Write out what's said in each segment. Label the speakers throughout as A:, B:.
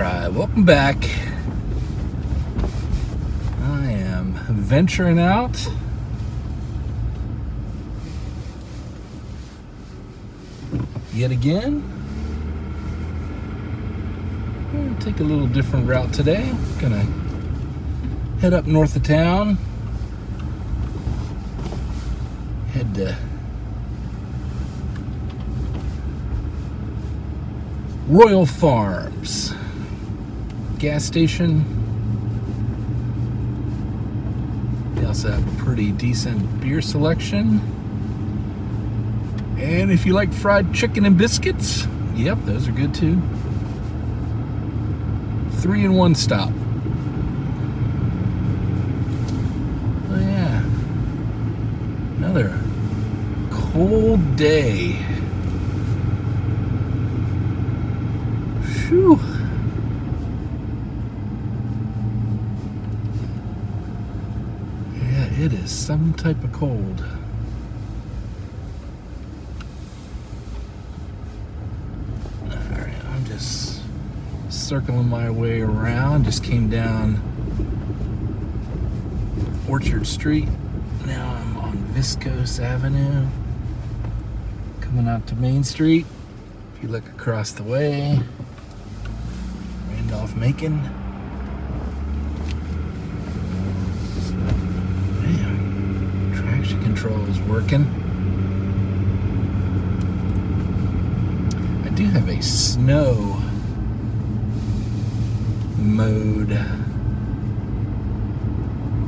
A: Alright, welcome back. I am venturing out. Yet again. I'm going to take a little different route today. I'm going to head up north of town. Head to Royal Farms gas station. They also have a pretty decent beer selection. And if you like fried chicken and biscuits, yep, those are good too. 3-in-1 stop. Oh yeah. Another cold day. Whew. Yeah, it is some type of cold. Alright, I'm just circling my way around. Just came down Orchard Street. Now I'm on Viscose Avenue. Coming out to Main Street. If you look across the way, off Macon. Man, traction control is working. I do have a snow mode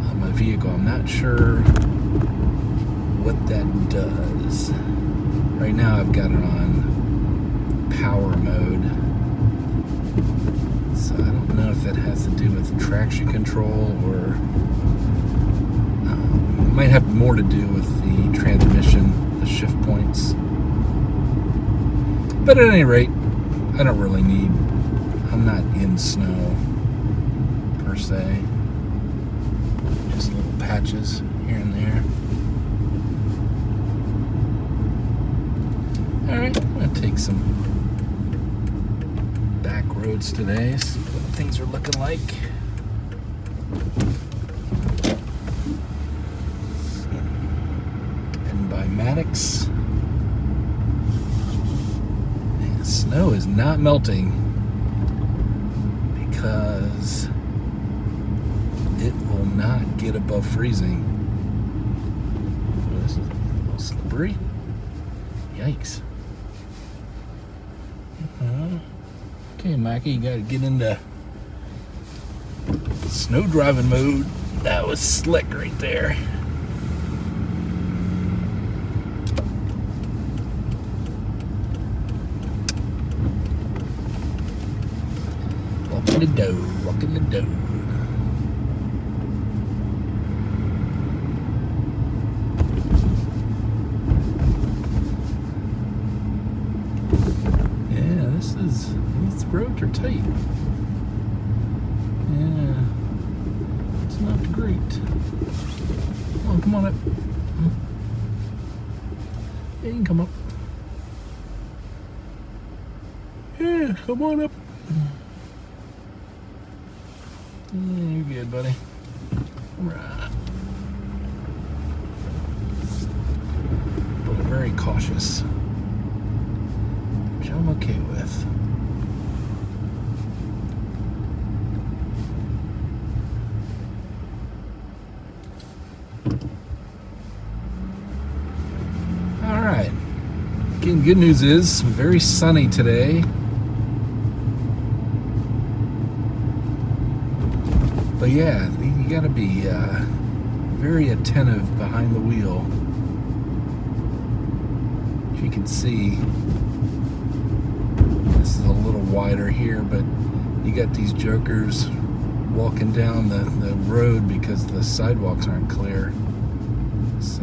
A: on my vehicle. I'm not sure what that does. Right now I've got it on power mode. So I don't know if that has to do with traction control or it might have more to do with the transmission, the shift points. But at any rate, I don't really need, I'm not in snow per se. Just little patches here and there. Alright, I'm going to take some roads today, see what things are looking like. And by Maddox, and snow is not melting because it will not get above freezing. This is a little slippery. Yikes. Okay, Mackie, you gotta get into snow driving mode. That was slick right there. Walking the dough, walking the dough. These roads are tight. Yeah, it's not great. Come on up. Yeah, you can come up. Yeah, come on up. Yeah, you're good, buddy. Right. But I'm very cautious, which I'm okay with. Alright. Again, good news is very sunny today. But yeah, you gotta be very attentive behind the wheel. As you can see, this is a little wider here, but you got these jokers walking down the road because the sidewalks aren't clear. So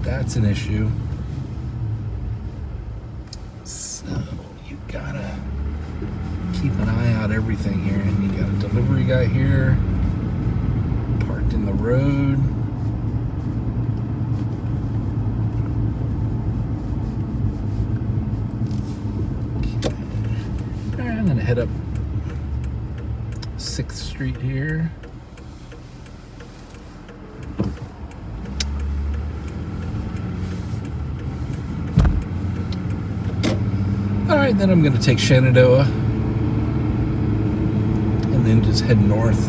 A: that's an issue. So you gotta keep an eye out everything here. And you got a delivery guy here parked in the road. Okay. I'm gonna head up 6th Street here. Alright, then I'm gonna take Shenandoah and then just head north.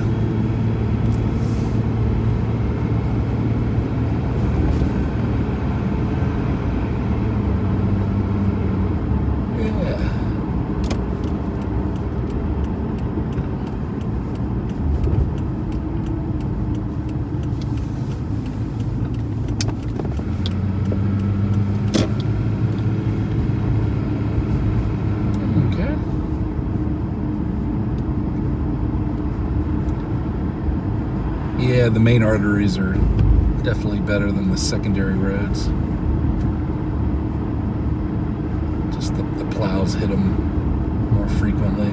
A: Yeah, the main arteries are definitely better than the secondary roads. Just the plows hit them more frequently.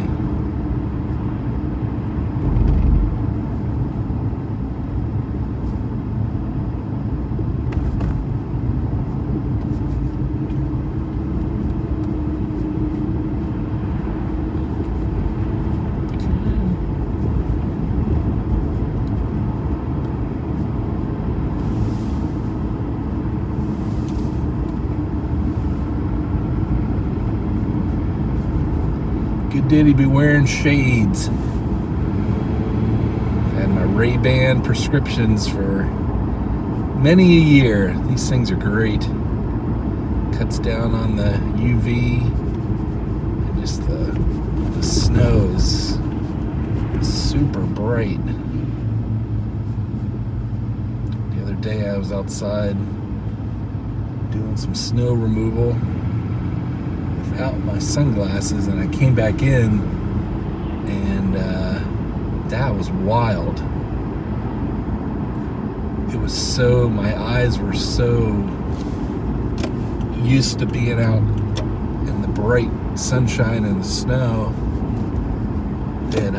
A: Good daddy be wearing shades. I've had my Ray-Ban prescriptions for many a year. These things are great. Cuts down on the UV and just the snow is super bright. The other day I was outside doing some snow removal without my sunglasses, and I came back in, and that was wild. It was so, my eyes were so used to being out in the bright sunshine and the snow that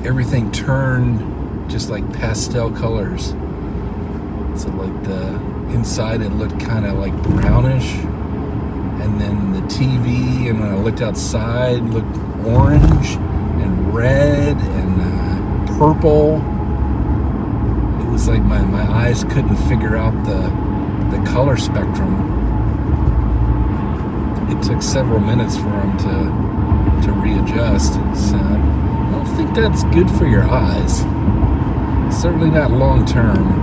A: everything turned just like pastel colors. So like the inside it looked kind of like brownish, and then the TV, and when I looked outside, looked orange and red and purple. It was like my eyes couldn't figure out the color spectrum. It took several minutes for them to readjust. So I don't think that's good for your eyes. Certainly not long term.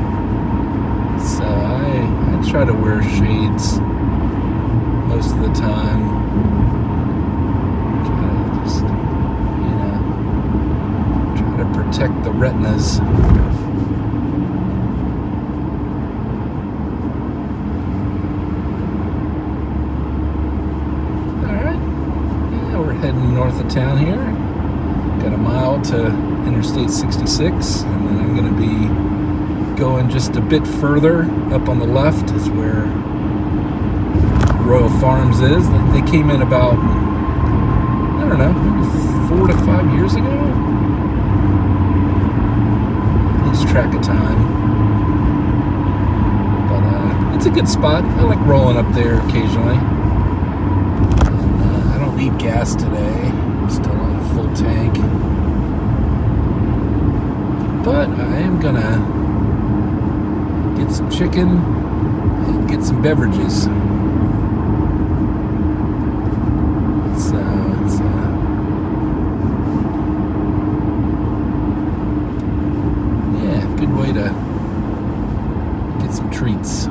A: So I try to wear shades most of the time. Try to just, try to protect the retinas. Alright. Yeah, we're heading north of town here. Got a mile to Interstate 66, and then I'm going to be going just a bit further up on the left is where Royal Farms is. They came in about, I don't know, maybe 4 to 5 years ago. Lose track of time. But it's a good spot. I like rolling up there occasionally. And, I don't need gas today. I'm still on a full tank. But I am gonna get some chicken and get some beverages. So it's yeah, good way to get some treats.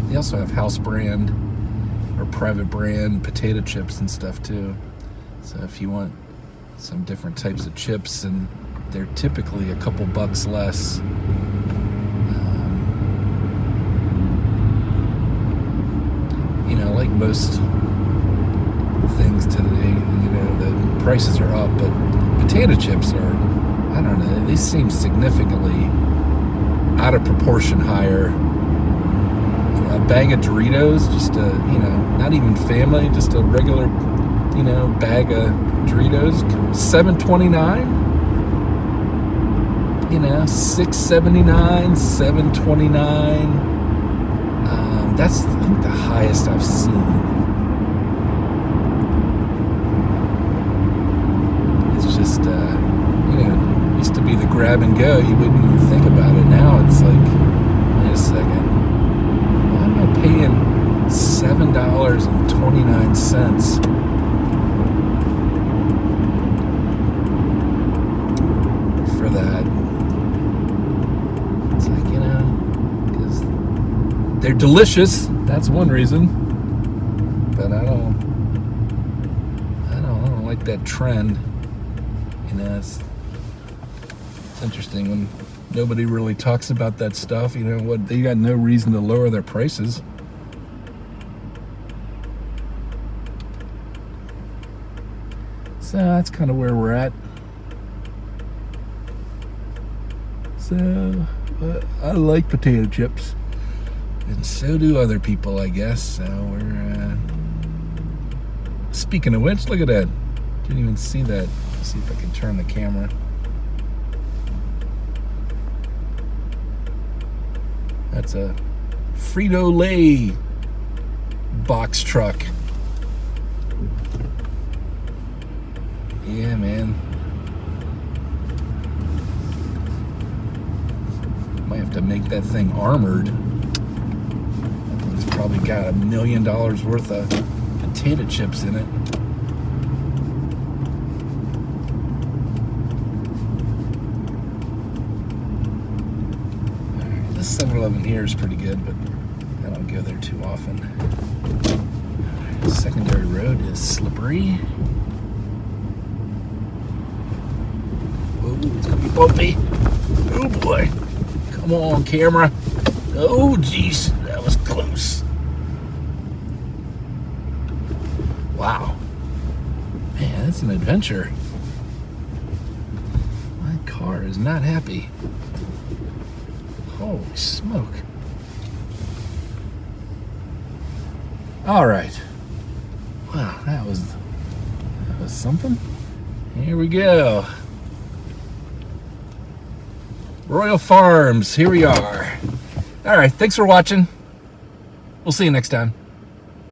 A: They also have house brand or private brand potato chips and stuff too. So if you want some different types of chips, and they're typically a couple bucks less. Like most things today, the prices are up, but potato chips are, I don't know, they seem significantly out of proportion higher. A bag of Doritos, just not even family, just a regular, bag of Doritos, $7.29. you know, $6.79, $7.29. That's, I think, the highest I've seen. It's just, you know, used to be the grab and go. You wouldn't even think about it. Now it's like, wait a second. Why am I paying $7.29 for that? It's like, you know, because they're delicious. That's one reason. But I don't like that trend. You know, it's interesting when nobody really talks about that stuff. You know what? They got no reason to lower their prices. So that's kind of where we're at. So I like potato chips, and so do other people, I guess. So we're speaking of which, look at that. Didn't even see that. Let's see if I can turn the camera. That's a Frito-Lay box truck. Yeah, man. Might have to make that thing armored. That thing's probably got $1 million worth of potato chips in it. This 7-Eleven here is pretty good, but I don't go there too often. Secondary road is slippery. Oh, it's gonna be bumpy. Oh boy. Come on, camera. Oh, jeez. That was close. Wow. Man, that's an adventure. My car is not happy. Holy smoke. All right. Wow, that was something. Here we go. Royal Farms, here we are. All right, thanks for watching. We'll see you next time.